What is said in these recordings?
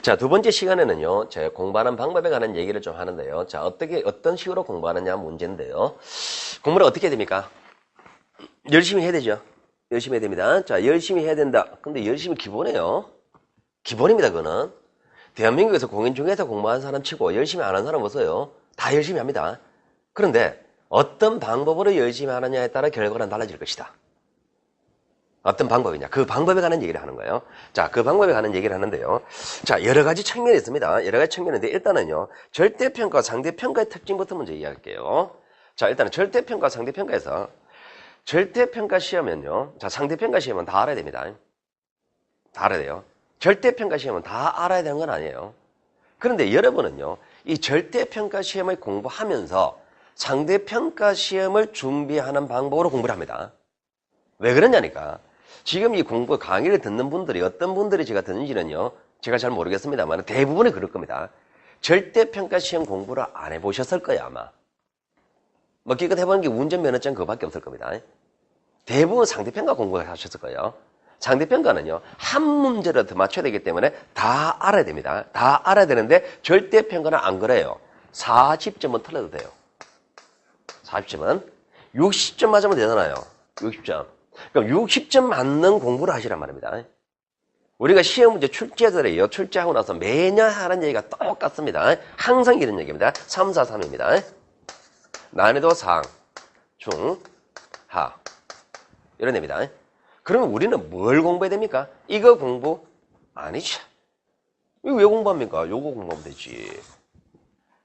자, 두 번째 시간에는요, 제가 공부하는 방법에 관한 얘기를 좀 하는데요. 자, 어떤 식으로 공부하느냐 문제인데요. 공부를 어떻게 해야 됩니까? 열심히 해야 되죠. 열심히 해야 됩니다. 자, 열심히 해야 된다. 근데 열심히 기본이에요. 기본입니다, 그거는. 대한민국에서 공인 중개사 공부하는 사람 치고 열심히 안 하는 사람 없어요. 다 열심히 합니다. 그런데 어떤 방법으로 열심히 하느냐에 따라 결과는 달라질 것이다. 어떤 방법이냐. 그 방법에 관한 얘기를 하는 거예요. 자, 그 방법에 관한 얘기를 하는데요. 자, 여러 가지 측면이 있습니다. 여러 가지 측면인데 일단은요. 절대평가, 상대평가의 특징부터 먼저 이야기할게요. 자, 일단은 절대평가, 상대평가에서 절대평가 시험은요. 자, 상대평가 시험은 다 알아야 됩니다. 다 알아야 돼요. 절대평가 시험은 다 알아야 되는 건 아니에요. 그런데 여러분은요. 이 절대평가 시험을 공부하면서 상대평가 시험을 준비하는 방법으로 공부를 합니다. 왜 그러냐니까. 지금 이 공부 강의를 듣는 분들이 어떤 분들이 제가 듣는지는요. 제가 잘 모르겠습니다만 대부분이 그럴 겁니다. 절대평가 시험 공부를 안 해보셨을 거예요 아마. 뭐 기껏 해보는 게 운전면허증 그거밖에 없을 겁니다. 대부분 상대평가 공부를 하셨을 거예요. 상대평가는요. 한 문제를 더 맞춰야 되기 때문에 다 알아야 됩니다. 다 알아야 되는데 절대평가는 안 그래요. 40점은 틀려도 돼요. 40점은 60점 맞으면 되잖아요. 60점. 그럼 60점 맞는 공부를 하시란 말입니다. 우리가 시험 문제 출제하더래요. 출제하고 나서 매년 하는 얘기가 똑같습니다. 항상 이런 얘기입니다. 3, 4, 3입니다. 난이도 상, 중, 하. 이런 얘기입니다. 그러면 우리는 뭘 공부해야 됩니까? 이거 공부? 아니죠. 이거 왜 공부합니까? 요거 공부하면 되지.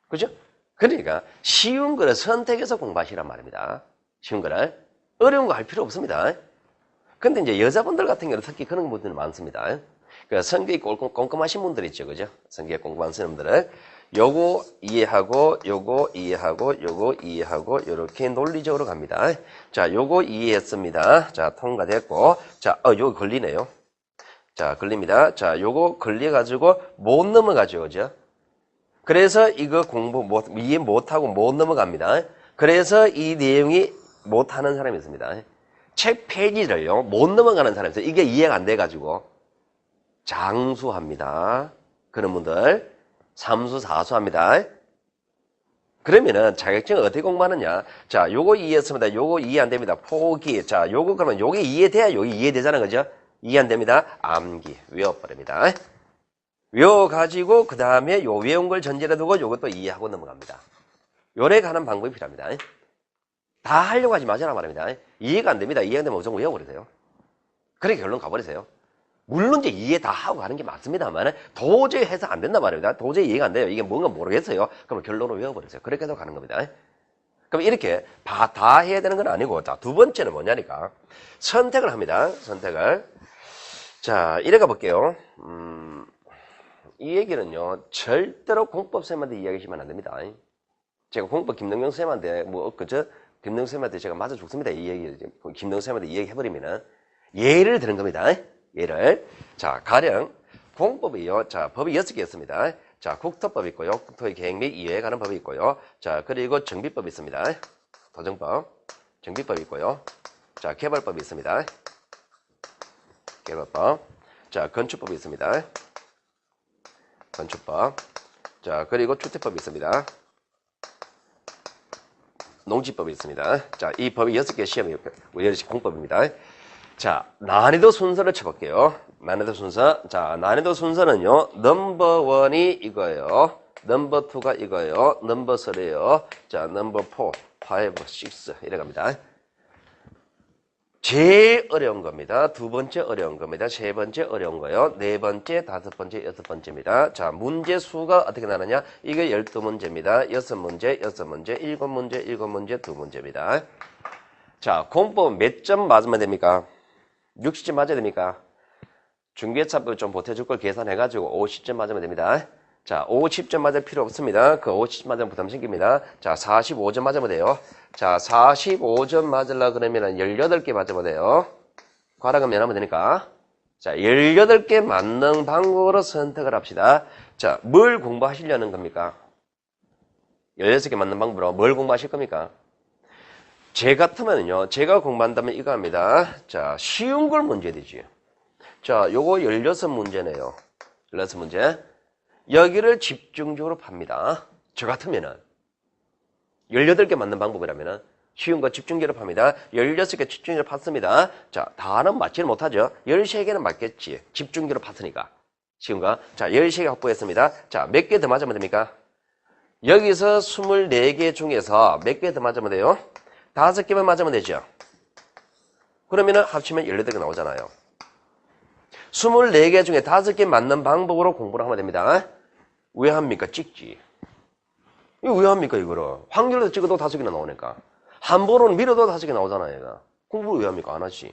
그죠? 그러니까 쉬운 거를 선택해서 공부하시란 말입니다. 쉬운 거를. 어려운 거 할 필요 없습니다. 근데 이제 여자분들 같은 경우는 특히 그런 분들이 많습니다. 그러니까 성격이 꼼꼼하신 분들 있죠. 그죠? 성격이 꼼꼼한 사람들은 요거 이해하고, 요거 이해하고, 요거 이해하고, 요렇게 논리적으로 갑니다. 자, 요거 이해했습니다. 자, 통과됐고. 자, 요거 걸리네요. 자, 걸립니다. 자, 요거 걸려가지고 못 넘어가죠. 그죠? 그래서 이거 이해 못하고 못 넘어갑니다. 그래서 이 내용이 못하는 사람이 있습니다. 책 페이지를요, 못 넘어가는 사람이 있어요. 이게 이해가 안 돼가지고. 장수합니다. 그런 분들. 삼수, 사수합니다. 그러면은 자격증을 어떻게 공부하느냐. 자, 요거 이해했습니다. 요거 이해 안 됩니다. 포기. 자, 요거 그러면 요게 이해돼야 요게 이해되잖아. 그죠? 이해 안 됩니다. 암기. 외워버립니다. 외워가지고, 그 다음에 요 외운 걸 전제로 두고 요것도 이해하고 넘어갑니다. 요래 가는 방법이 필요합니다. 다 하려고 하지 마시라 말입니다. 이해가 안 됩니다. 이해가 안 되면 무조건 외워버리세요. 그렇게 결론 가버리세요. 물론 이제 이해 다 하고 가는 게 맞습니다만 도저히 해서 안 된단 말입니다. 도저히 이해가 안 돼요. 이게 뭔가 모르겠어요. 그럼 결론을 외워버리세요. 그렇게 해서 가는 겁니다. 그럼 이렇게 다 해야 되는 건 아니고, 자, 두 번째는 뭐냐니까. 선택을 합니다. 선택을. 자, 이래 가볼게요. 이 얘기는요, 절대로 공법쌤한테 이야기하시면 안 됩니다. 제가 공법 김동경 쌤한테, 김동경 쌤한테 제가 맞아 죽습니다. 이 얘기, 김동경 쌤한테 이 얘기 해버리면은. 예를 드는 겁니다. 예를. 자, 가령, 공법이요. 자, 법이 6개 있습니다. 자, 국토법 있고요. 국토의 계획 및 이해에 관한 법이 있고요. 자, 그리고 정비법이 있습니다. 도정법, 정비법이 있고요. 자, 개발법이 있습니다. 개발법. 자, 건축법이 있습니다. 건축법. 자, 그리고 주택법이 있습니다. 농지법이 있습니다. 자, 이 법이 6개 시험이 공법입니다. 자, 난이도 순서를 쳐볼게요. 난이도 순서. 자, 난이도 순서는요, 넘버 1이 이거예요. 넘버 2가 이거예요. 넘버 3예요. 자, 넘버 4, 5, 6 이래 갑니다. 제일 어려운 겁니다. 두 번째 어려운 겁니다. 세 번째 어려운 거요. 네 번째, 다섯 번째, 여섯 번째입니다. 자, 문제 수가 어떻게 나느냐? 이게 12문제입니다. 6문제, 6문제, 7문제, 7문제, 2문제입니다. 자, 공법 몇 점 맞으면 됩니까? 60점 맞아야 됩니까? 중개차법 좀 보태줄 걸 계산해가지고 50점 맞으면 됩니다. 자, 50점 맞을 필요 없습니다. 그 50점 맞으면 부담 생깁니다. 자, 45점 맞으면 돼요. 자, 45점 맞으려 그러면 18개 맞으면 돼요. 과락은 면하면 되니까. 자, 18개 맞는 방법으로 선택을 합시다. 자, 뭘 공부하시려는 겁니까? 16개 맞는 방법으로 뭘 공부하실 겁니까? 제 같으면요, 제가 공부한다면 이거 합니다. 자, 쉬운 걸 문제 되지. 자, 요거 16문제네요. 16문제. 여기를 집중적으로 팝니다. 저 같으면은 18개 맞는 방법이라면은 쉬운 거 집중적으로 팝니다. 16개 집중적으로 팠습니다. 자, 다는 맞지는 못하죠. 13개는 맞겠지. 집중적으로 팠으니까. 쉬운 거. 자, 13개 확보했습니다. 자, 몇 개 더 맞으면 됩니까? 여기서 24개 중에서 몇 개 더 맞으면 돼요? 5개만 맞으면 되죠. 그러면은 합치면 18개 나오잖아요. 24개 중에 5개 맞는 방법으로 공부를 하면 됩니다. 왜 합니까? 찍지. 이거 왜 합니까, 이거를? 확률로 찍어도 5개나 나오니까. 한 번은 밀어도 5개 나오잖아요, 얘가. 공부를 왜 합니까? 안 하지.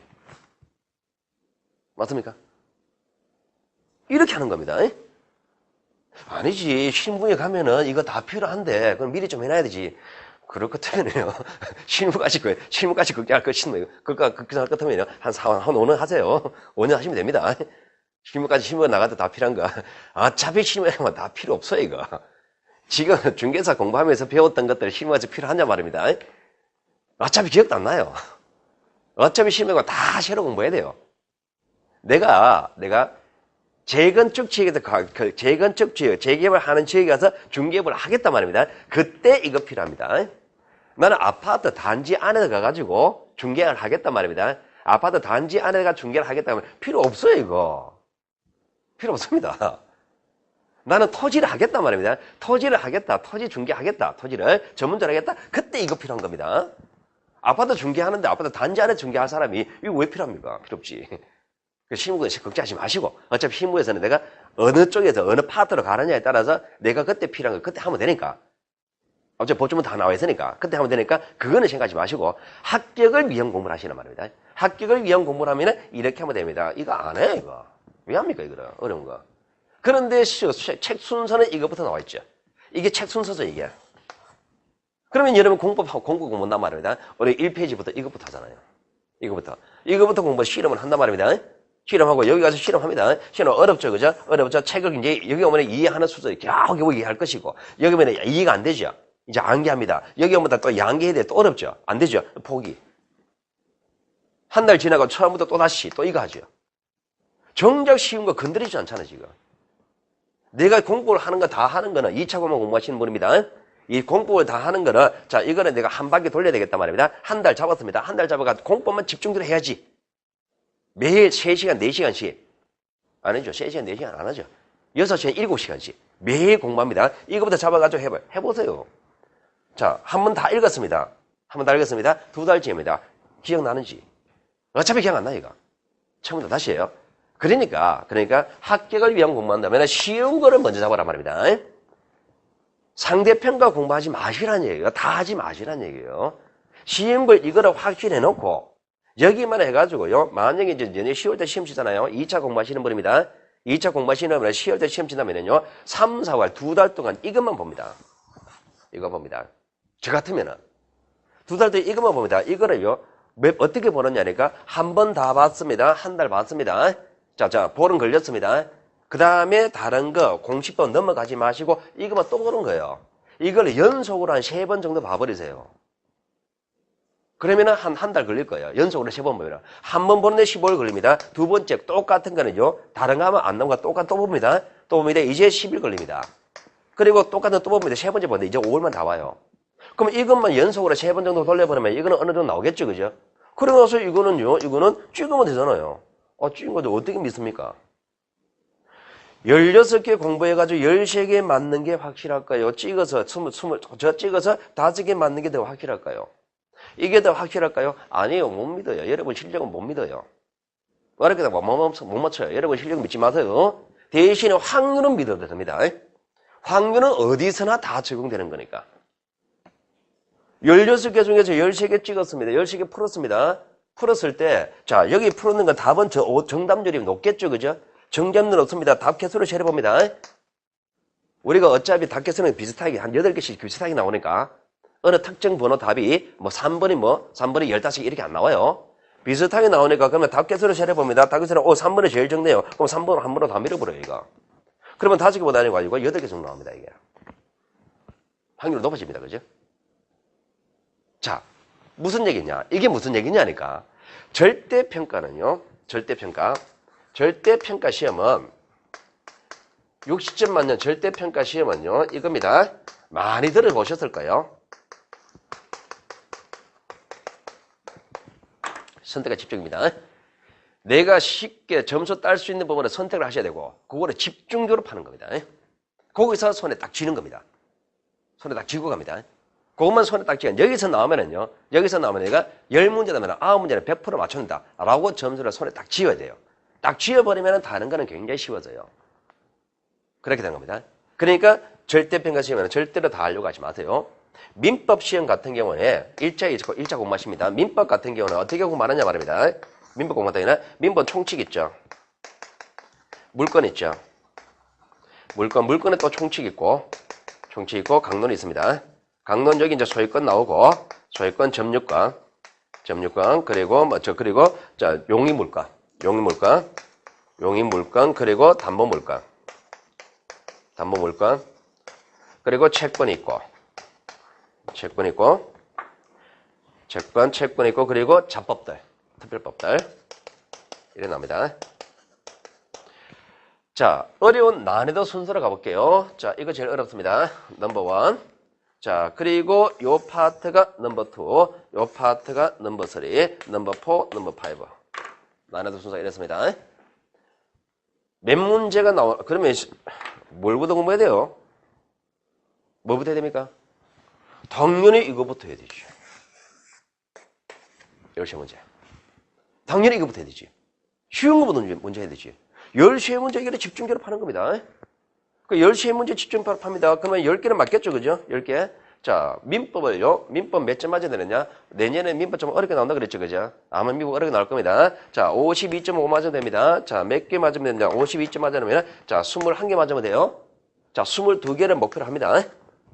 맞습니까? 이렇게 하는 겁니다. 아니지. 신부에 가면은 이거 다 필요한데, 그럼 미리 좀 해놔야 되지. 그럴 것 같으면요. 실무까지 극대할 것 신부, 극대할 것 같으면요. 한 5년 하세요. 5년 하시면 됩니다. 실무가 나가도 다 필요한 거. 어차피 실무에 가면 다 필요 없어요, 이거. 지금 중개사 공부하면서 배웠던 것들 실무가 필요하냐 말입니다. 어차피 기억도 안 나요. 어차피 실무가 다 새로 공부해야 돼요. 내가 재건축 지역에서 재건축 지역, 재개발하는 지역에 가서 중개업을 하겠단 말입니다. 그때 이거 필요합니다. 나는 아파트 단지 안에 가가지고 중개를 하겠단 말입니다. 아파트 단지 안에가 중개를 하겠다면 필요 없어요, 이거. 필요 없습니다. 나는 토지를 하겠단 말입니다. 토지를 하겠다, 토지 중개하겠다, 토지를 전문적으로 하겠다. 그때 이거 필요한 겁니다. 아파트 중개하는데 아파트 단지 안에 중개할 사람이 이거 왜 필요합니까? 필요 없지. 실무에서 걱정하지 마시고 어차피 실무에서는 내가 어느 쪽에서 어느 파트로 가느냐에 따라서 내가 그때 필요한 거 그때 하면 되니까 어차피 보충은 다 나와 있으니까 그때 하면 되니까 그거는 생각하지 마시고 합격을 위한 공부를 하시는 말입니다. 합격을 위한 공부를 하면 이렇게 하면 됩니다. 이거 안 해, 이거. 왜 합니까, 이거를? 어려운 거. 그런데 책 순서는 이것부터 나와 있죠. 이게 책 순서죠, 이게. 그러면 여러분 공부 공부한단 말입니다. 우리 1페이지부터 이것부터 하잖아요. 이거부터 공부 실험을 한단 말입니다. 실험하고 여기 가서 실험합니다. 실험 어렵죠, 그죠? 어렵죠. 책을 이제 여기 오면 이해하는 수준을 겨우 이해할 것이고 여기 오면 이해가 안 되죠. 이제 암기합니다. 여기 오면 또 양기해야 돼. 또 어렵죠. 안 되죠. 포기. 한 달 지나고 처음부터 또 다시 또 이거 하죠. 정작 쉬운 거 건드리지 않잖아요, 지금. 내가 공부를 하는 거 다 하는 거는 2차 과목 공부하시는 분입니다. 이 공부를 다 하는 거는 자 이거는 내가 한 바퀴 돌려야 되겠단 말입니다. 한 달 잡았습니다. 한 달 잡아가 공부만 집중적으로 해야지. 매일 3시간, 4시간씩. 아니죠. 3시간, 4시간 안 하죠. 6시간, 7시간씩. 매일 공부합니다. 이거부터 잡아가지고 해보세요. 자, 한 번 다 읽었습니다. 두 달째입니다. 기억나는지? 어차피 기억 안 나요, 이거. 처음부터 다시 해요. 그러니까 합격을 위한 공부한다면 쉬운 거를 먼저 잡아라 말입니다. 상대편과 공부하지 마시라는 얘기예요. 다 하지 마시라는 얘기예요. 쉬운 걸 이거를 확실히 해놓고 여기만 해가지고요. 만약에 이제 10월달 시험 치잖아요. 2차 공부하시는 분입니다. 2차 공부하시는 분은 10월달 시험 친다면요. 3, 4월 2달 동안 이것만 봅니다. 이거 봅니다. 저 같으면은 2달 동안 이것만 봅니다. 이거를요. 어떻게 보느냐니까 한 번 다 봤습니다. 한 달 봤습니다. 자, 보름 걸렸습니다. 그 다음에 다른 거 공식도 넘어가지 마시고 이것만 또 보는 거예요. 이걸 연속으로 한 3번 정도 봐버리세요. 그러면은 한 달 걸릴 거예요. 연속으로 3번 보면. 한 번 보는데 15일 걸립니다. 두 번째 똑같은 거는요. 다른 거 하면 안 나온 거 똑같이 또 봅니다. 이제 10일 걸립니다. 그리고 똑같은 또 봅니다. 3번째 보는데 이제 5일만 다 와요. 그럼 이것만 연속으로 3번 정도 돌려보내면 이거는 어느 정도 나오겠죠, 그죠? 그러고 나서 이거는 찍으면 되잖아요. 찍은 건데 어떻게 믿습니까? 16개 공부해가지고 13개 맞는 게 확실할까요? 찍어서 5개 맞는 게 더 확실할까요? 이게 더 확실할까요? 아니에요. 못 믿어요. 여러분 실력은 못 믿어요. 어렵게 못 맞춰요. 여러분 실력 믿지 마세요. 대신에 확률은 믿어도 됩니다. 확률은 어디서나 다 적용되는 거니까. 16개 중에서 13개 찍었습니다. 13개 풀었습니다. 풀었을 때, 자, 여기 풀었는 건 답은 정답률이 높겠죠, 그죠? 정답률 없습니다. 답 개수를 세려봅니다. 우리가 어차피 답 개수는 비슷하게, 한 8개씩 비슷하게 나오니까, 어느 특정 번호 답이, 3번이 15개 이렇게 안 나와요. 비슷하게 나오니까, 그러면 답 개수를 세려봅니다. 답 개수는, 3번이 제일 적네요. 그럼 3번을 한 번으로 다 밀어버려요, 이거. 그러면 5개보다 아니고 8개 정도 나옵니다, 이게. 확률이 높아집니다, 그죠? 자, 무슨 얘기냐? 이게 무슨 얘기냐니까. 절대평가는요, 절대평가 시험은 60점 만점 절대평가 시험은요, 이겁니다. 많이 들어보셨을 거예요. 선택과 집중입니다. 내가 쉽게 점수 딸 수 있는 부분을 선택을 하셔야 되고, 그거를 집중적으로 파는 겁니다. 거기서 손에 딱 쥐는 겁니다. 손에 딱 쥐고 갑니다. 그것만 손에 딱 쥐고, 여기서 나오면은요, 여기서 나오면 내가 10문제 나면 9문제는 100% 맞춘다. 라고 점수를 손에 딱 쥐어야 돼요. 딱 쥐어버리면 다른 거는 굉장히 쉬워져요. 그렇게 된 겁니다. 그러니까 절대평가 시험에는 절대로 다 하려고 하지 마세요. 민법 시험 같은 경우에 1차 공부하십니다. 민법 같은 경우는 어떻게 공부하느냐 말입니다. 민법 공부할 때는 민법 총칙 있죠. 물권 있죠. 물권에 또 총칙 있고 강론이 있습니다. 강론 여기 이제 소유권 나오고 소유권 점유권 그리고 자 용의물권 그리고 담보물권 그리고 채권 있고 그리고 자법들 특별법들 이래 나옵니다. 자, 어려운 난이도 순서로 가볼게요. 자, 이거 제일 어렵습니다. 넘버 1. 자, 그리고 요 파트가 넘버 2, 요 파트가 넘버 3, 넘버 4, 넘버 5. 난이도 순서가 이랬습니다. 몇 문제가 그러면 뭘부터 공부해야 돼요? 뭐부터 해야 됩니까? 당연히 이거부터 해야 되지. 10문제. 당연히 이거부터 해야 되지. 쉬운 거부터 먼저 해야 되지. 10시의 문제 이게 집중적으로 파는 겁니다. 그 10시의 문제 집중적으로 팝니다. 그러면 10개는 맞겠죠, 그죠? 10개. 자, 민법을요. 민법 몇 점 맞아야 되느냐? 내년에 민법 좀 어렵게 나온다 그랬죠, 그죠? 아마 민법 어렵게 나올 겁니다. 자, 52.5 맞으면 됩니다. 자, 몇 개 맞으면 되냐? 52점 맞으면, 자, 21개 맞으면 돼요. 자, 22개를 목표로 합니다.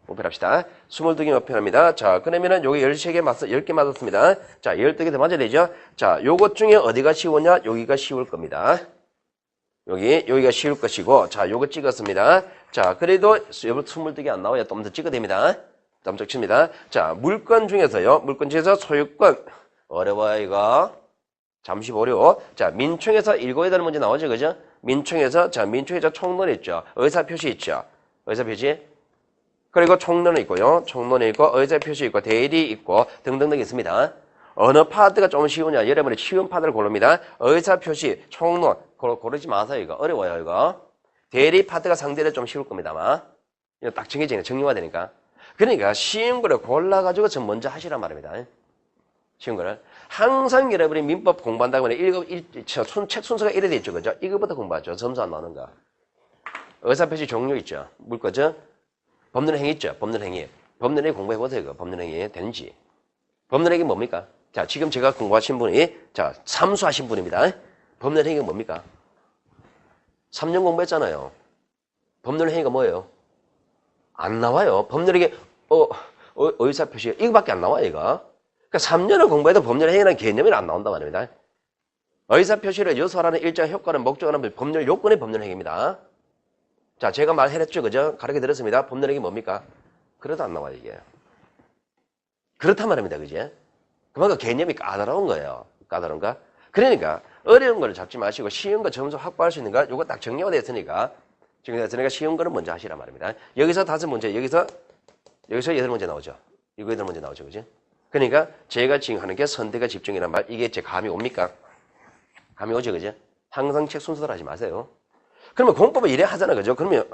목표로 합시다. 22개 목표로 합니다. 자, 그러면은 요게 10개 맞았습니다. 자, 12개 더 맞아야 되죠? 자, 요것 중에 어디가 쉬우냐? 여기가 쉬울 겁니다. 여기가 쉬울 것이고, 자, 요거 찍었습니다. 자, 그래도 22개 안 나와요. 좀 더 찍어야 됩니다. 좀 더 칩니다. 자, 물권 중에서 소유권. 어려워요, 이거. 잠시 보려. 자, 민총에서 읽어야 되는 문제 나오죠, 그죠? 민총에서 총론 있죠. 의사표시 있죠. 의사표시. 그리고 총론이 있고요. 총론이 있고, 의사표시 있고, 대리 있고, 등등등 있습니다. 어느 파트가 좀 쉬우냐? 여러분이 쉬운 파트를 고릅니다. 의사표시, 총론. 고르지 마세요, 이거. 어려워요, 이거. 대리 파트가 상대로 좀 쉬울 겁니다, 아마. 이거 딱 정리가 되니까. 그러니까 쉬운 거를 골라가지고 전 먼저 하시란 말입니다. 쉬운 거를. 항상 여러분이 민법 공부한다고 하면 책 순서가 이래 돼 있죠, 그죠? 이거부터 공부하죠. 점수 안 나오는 거. 의사표시 종류 있죠. 물거죠? 법률행위 있죠. 법률행위 공부해보세요, 이거. 법률행위 되는지. 법률행위 뭡니까? 자, 지금 제가 공부하신 분이, 자, 삼수하신 분입니다. 법률행위가 뭡니까? 3년 공부했잖아요. 법률행위가 뭐예요? 안 나와요. 법률행위, 의사표시, 이거밖에 안 나와요, 이거. 그러니까 3년을 공부해도 법률행위라는 개념이 안 나온단 말입니다. 의사표시를 요소하는 일정 효과는 목적하는 법률 요건의 법률행위입니다. 자, 제가 말해냈죠, 그죠? 가르쳐 드렸습니다. 법률행위 뭡니까? 그래도 안 나와요, 이게. 그렇단 말입니다, 그지? 그만큼 개념이 까다로운 거예요. 까다로운가? 그러니까 어려운 걸 잡지 마시고 쉬운 거 점수 확보할 수 있는 거 요거 딱 정리가 됐으니까 쉬운 거는 먼저 하시란 말입니다. 여기서 5문제, 여기서 8문제 나오죠. 이거 8문제 나오죠, 그지? 그러니까 제가 지금 하는 게 선택과 집중이란 말, 이게 제 감이 옵니까? 감이 오죠, 그죠? 항상 책 순서대로 하지 마세요. 그러면 공법을 이래 하잖아, 그죠? 그러면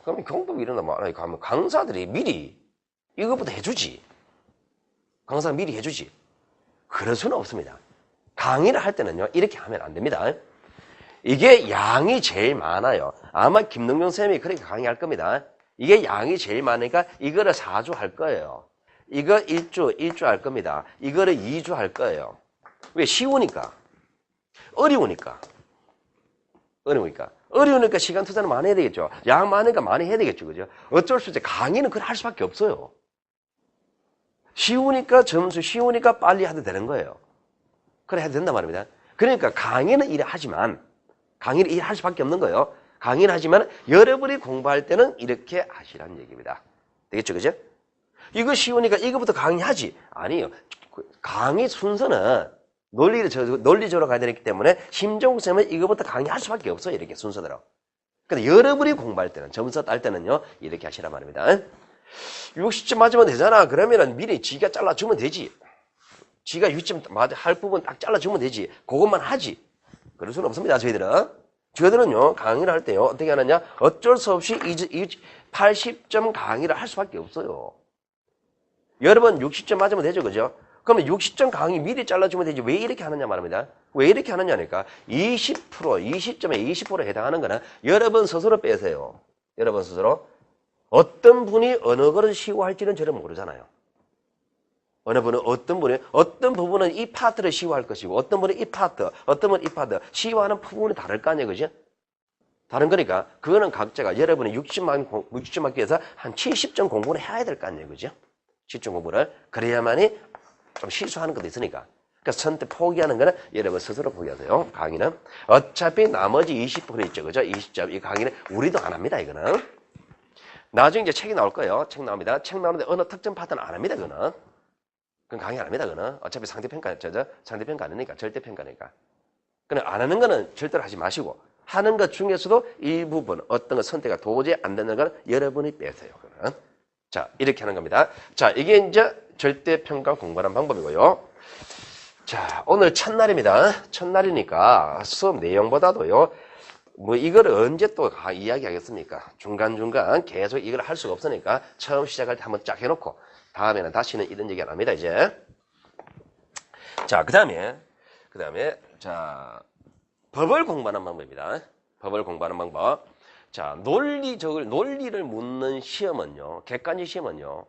공법 이런다 말하면 강사들이 미리 이것부터 해주지. 강사가 미리 해주지. 그럴 수는 없습니다. 강의를 할 때는요, 이렇게 하면 안 됩니다. 이게 양이 제일 많아요. 아마 김능용 선생님이 그렇게 강의할 겁니다. 이게 양이 제일 많으니까 이거를 4주 할 거예요. 이거 1주 할 겁니다. 이거를 2주 할 거예요. 왜? 쉬우니까. 어려우니까 시간 투자는 많이 해야 되겠죠. 양 많으니까 많이 해야 되겠죠, 그죠? 어쩔 수 없이 강의는 그걸 할 수밖에 없어요. 쉬우니까 점수 쉬우니까 빨리 해도 되는 거예요. 그래 해도 된단 말입니다. 그러니까 강의는 이래 하지만 강의를 이래 할 수밖에 없는 거예요. 강의는 하지만 여러분이 공부할 때는 이렇게 하시라는 얘기입니다. 되겠죠, 그죠? 이거 쉬우니까 이거부터 강의하지. 아니에요. 강의 순서는 논리적으로 가야 되기 때문에 심정쌤은 이거부터 강의할 수밖에 없어요. 이렇게 순서대로. 근데 여러분이 공부할 때는, 점수 딸 때는요, 이렇게 하시란 말입니다. 60점 맞으면 되잖아. 그러면은 미리 지가 잘라주면 되지. 지가 60점 할 부분 딱 잘라주면 되지. 그것만 하지. 그럴 수는 없습니다. 저희들은요, 강의를 할 때요, 어떻게 하느냐? 어쩔 수 없이 80점 강의를 할 수밖에 없어요. 여러분 60점 맞으면 되죠, 그죠? 그러면 60점 강의 미리 잘라주면 되지. 왜 이렇게 하느냐 말입니다. 왜 이렇게 하느냐니까 20점에 20% 해당하는 거는 여러분 스스로 빼세요. 여러분 스스로. 어떤 분이 어느 것을 시효할지는 저는 모르잖아요. 어느 분은 어떤 부분은 이 파트를 시효할 것이고 어떤 분은 이 파트, 어떤 분은 이 파트. 시효하는 부분이 다를 거 아니에요, 그죠? 다른 거니까 그거는 각자가 여러분이 60점 맞기 위해서 한 70점 공부를 해야 될 거 아니에요, 그죠? 70점 공부를. 그래야만이 좀 실수하는 것도 있으니까. 그러니까 선택 포기하는 거는 여러분 스스로 포기하세요. 강의는. 어차피 나머지 20% 있죠. 그죠? 20점. 이 강의는 우리도 안 합니다. 이거는. 나중에 이제 책이 나올 거예요. 책 나옵니다. 책 나오는데 어느 특정 파트는 안 합니다. 그거는. 그건 강의 안 합니다. 그거는. 어차피 상대평가 아니니까. 절대평가니까. 그냥 안 하는 거는 절대로 하지 마시고 하는 것 중에서도 일부분 어떤 거 선택가 도저히 안 되는 건 여러분이 빼세요. 그거는. 자, 이렇게 하는 겁니다. 자, 이게 이제 절대평가 공부하는 방법이고요. 자, 오늘 첫날입니다. 첫날이니까 수업 내용보다도요, 뭐 이걸 언제 또 이야기하겠습니까? 중간중간 계속 이걸 할 수가 없으니까 처음 시작할 때 한번 쫙 해놓고 다음에는 다시는 이런 얘기 안 합니다, 이제. 자, 그 다음에, 자, 법을 공부하는 방법입니다. 법을 공부하는 방법. 자, 논리를 묻는 시험은요, 객관식 시험은요,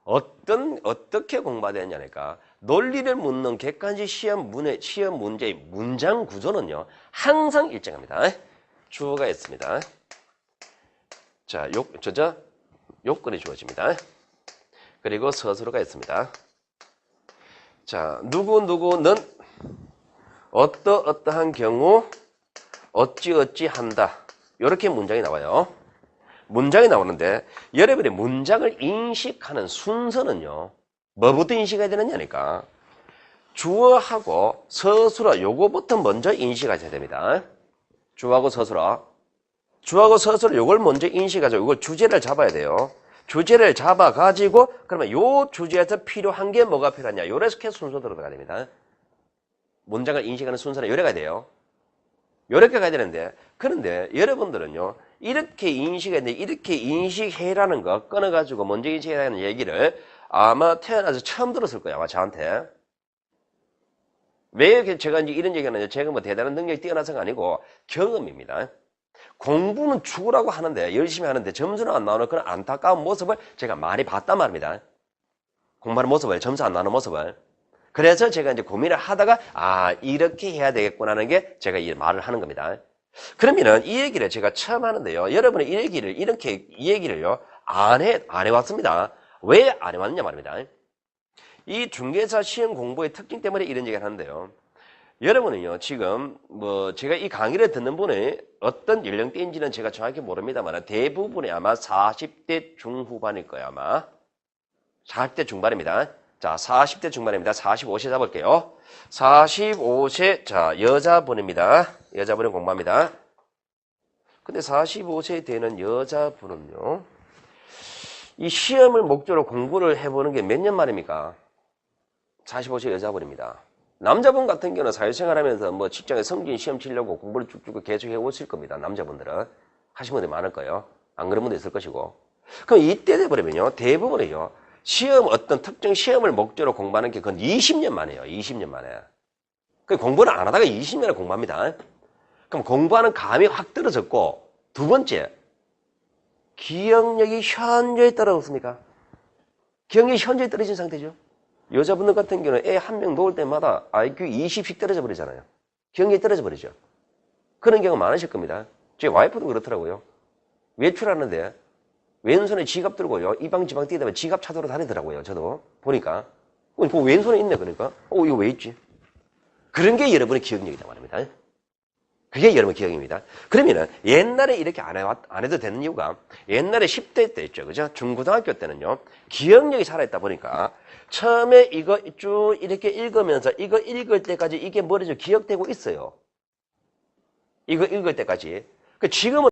어떻게 공부가 되느냐니까, 논리를 묻는 객관식 시험 문제의 문장 구조는요, 항상 일정합니다. 주어가 있습니다. 자, 요건이 주어집니다. 그리고 서술어가 있습니다. 자, 누구는 어떠한 경우 어찌 한다. 이렇게 문장이 나와요. 문장이 나오는데 여러분이 문장을 인식하는 순서는요. 뭐부터 인식해야 되느냐니까. 주어하고 서술어 요거부터 먼저 인식하셔야 됩니다. 주어하고 서술어. 주어하고 서술어 요걸 먼저 인식하죠. 이걸 주제를 잡아야 돼요. 주제를 잡아가지고 그러면 요 주제에서 필요한 게 뭐가 필요하냐. 요렇게 순서대로 가야 됩니다. 문장을 인식하는 순서는 요래 가야 돼요. 요렇게 가야 되는데 그런데 여러분들은요. 이렇게 인식해야 돼. 이렇게 인식해라는 거 끊어가지고 먼저 인식해라는 얘기를 아마 태어나서 처음 들었을 거예요. 아마 저한테. 왜 제가 이제 이런 얘기하느냐. 제가 뭐 대단한 능력이 뛰어나서가 아니고 경험입니다. 공부는 죽으라고 하는데 열심히 하는데 점수는 안 나오는 그런 안타까운 모습을 제가 많이 봤단 말입니다. 공부하는 모습을, 점수 안 나오는 모습을. 그래서 제가 이제 고민을 하다가 이렇게 해야 되겠구나 하는 게 제가 이 말을 하는 겁니다. 그러면은 이 얘기를 제가 처음 하는데요. 여러분은 이 얘기를요 안 해왔습니다. 왜 안 해왔느냐 말입니다. 이 중개사 시험 공부의 특징 때문에 이런 얘기를 하는데요. 여러분은요 지금 뭐 제가 이 강의를 듣는 분이 어떤 연령대인지는 제가 정확히 모릅니다만 대부분이 아마 40대 중후반일 거예요. 아마 40대 중반입니다. 자, 40대 중반입니다. 45세 잡을게요. 45세, 자, 여자분입니다. 여자분은 공부합니다. 근데 45세 되는 여자분은요, 이 시험을 목적으로 공부를 해보는 게 몇 년 만입니까? 45세 여자분입니다. 남자분 같은 경우는 사회생활 하면서 뭐 직장에 성진 시험 치려고 공부를 쭉쭉 계속 해오실 겁니다. 남자분들은. 하신 분들이 많을 거예요. 안 그런 분도 있을 것이고. 그럼 이때 돼버리면요, 대부분이요, 어떤 특정 시험을 목적으로 공부하는 게 그건 20년 만이에요. 20년 만에. 공부를 안 하다가 20년을 공부합니다. 그럼 공부하는 감이 확 떨어졌고, 두 번째, 기억력이 현저히 떨어졌습니까? 기억력이 현저히 떨어진 상태죠. 여자분들 같은 경우는 애 한 명 놓을 때마다 IQ 20씩 떨어져 버리잖아요. 기억력이 떨어져 버리죠. 그런 경우 많으실 겁니다. 제 와이프도 그렇더라고요. 외출하는데 왼손에 지갑 들고요. 이방지방 뛰다가 지갑 찾으러 다니더라고요. 저도 보니까. 그 왼손에 있네. 그러니까. 이거 왜 있지? 그런 게 여러분의 기억력이다 말입니다. 그게 여러분 기억입니다. 그러면은 옛날에 이렇게 안 해도 되는 이유가 옛날에 10대 때 있죠. 그죠? 중고등학교 때는요. 기억력이 살아있다 보니까 처음에 이거 쭉 이렇게 읽으면서 이거 읽을 때까지 이게 머리에 기억되고 있어요. 이거 읽을 때까지. 지금은